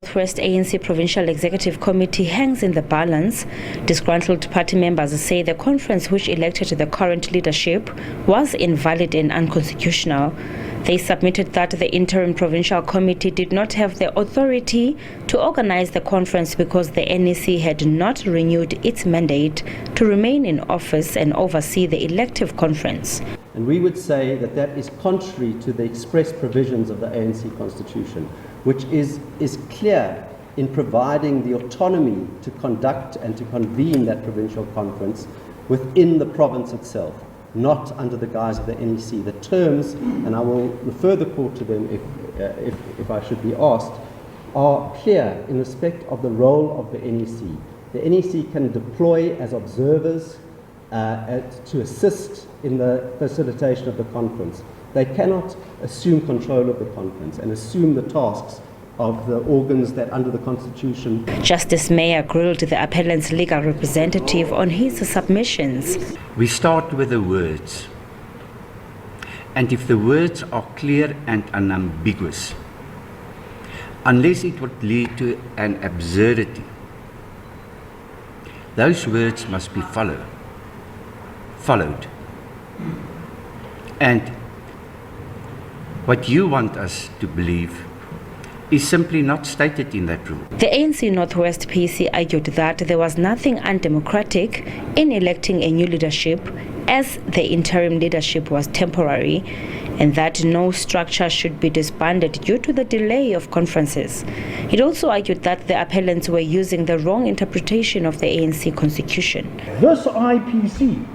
West ANC Provincial Executive Committee hangs in the balance. Disgruntled party members say the conference which elected the current leadership was invalid and unconstitutional. They submitted that the Interim Provincial Committee did not have the authority to organize the conference because the NEC had not renewed its mandate to remain in office and oversee the elective conference. And we would say that that is contrary to the express provisions of the ANC Constitution, which is clear in providing the autonomy to conduct and to convene that provincial conference within the province itself, not under the guise of the NEC. The terms, and I will refer the court to them if I should be asked, are clear in respect of the role of the NEC. The NEC can deploy as observers to assist in the facilitation of the conference. They cannot assume control of the conference and assume the tasks of the organs that under the Constitution. Justice Mayer grilled the appellant's legal representative on his submissions. We start with the words. And if the words are clear and unambiguous, unless it would lead to an absurdity, those words must be followed. And what you want us to believe is simply not stated in that rule. The ANC Northwest PC argued that there was nothing undemocratic in electing a new leadership, as the interim leadership was temporary, and that no structure should be disbanded due to the delay of conferences. It also argued that the appellants were using the wrong interpretation of the ANC constitution. This IPC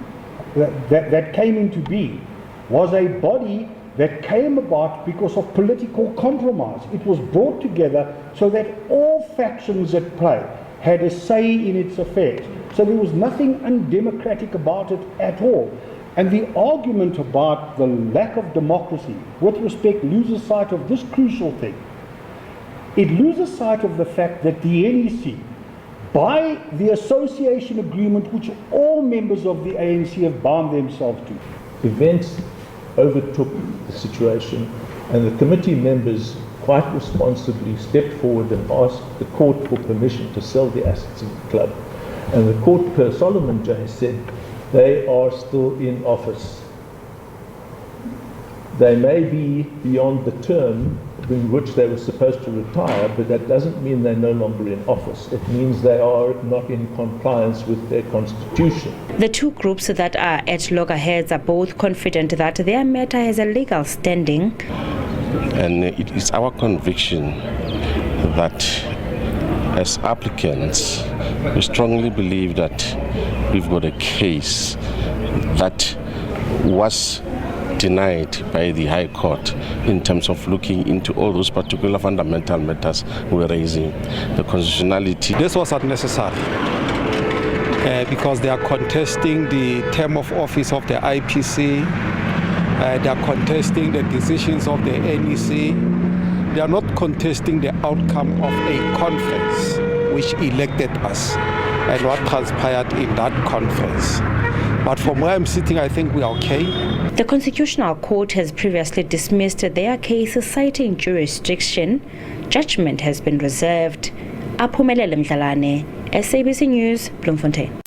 that came into being was a body that came about because of political compromise. It was brought together so that all factions at play had a say in its affairs. So there was nothing undemocratic about it at all. And the argument about the lack of democracy, with respect, loses sight of this crucial thing. It loses sight of the fact that the NEC, by the association agreement which all members of the ANC have bound themselves to, events overtook the situation, and the committee members quite responsibly stepped forward and asked the court for permission to sell the assets of the club. And the court, per Solomon J, said they are still in office. They may be beyond the term in which they were supposed to retire, but that doesn't mean they're no longer in office. It means they are not in compliance with their constitution. The two groups that are at loggerheads are both confident that their matter has a legal standing. And it is our conviction that as applicants, we strongly believe that we've got a case that was denied by the High Court in terms of looking into all those particular fundamental matters we're raising, the constitutionality. This was unnecessary because they are contesting the term of office of the IPC, they are contesting the decisions of the NEC, they are not contesting the outcome of a conference which elected us and what transpired in that conference. But from where I'm sitting, I think we are okay. The Constitutional Court has previously dismissed their case citing jurisdiction. Judgment has been reserved. Aphumelele Mdlalane, SABC News, Bloemfontein.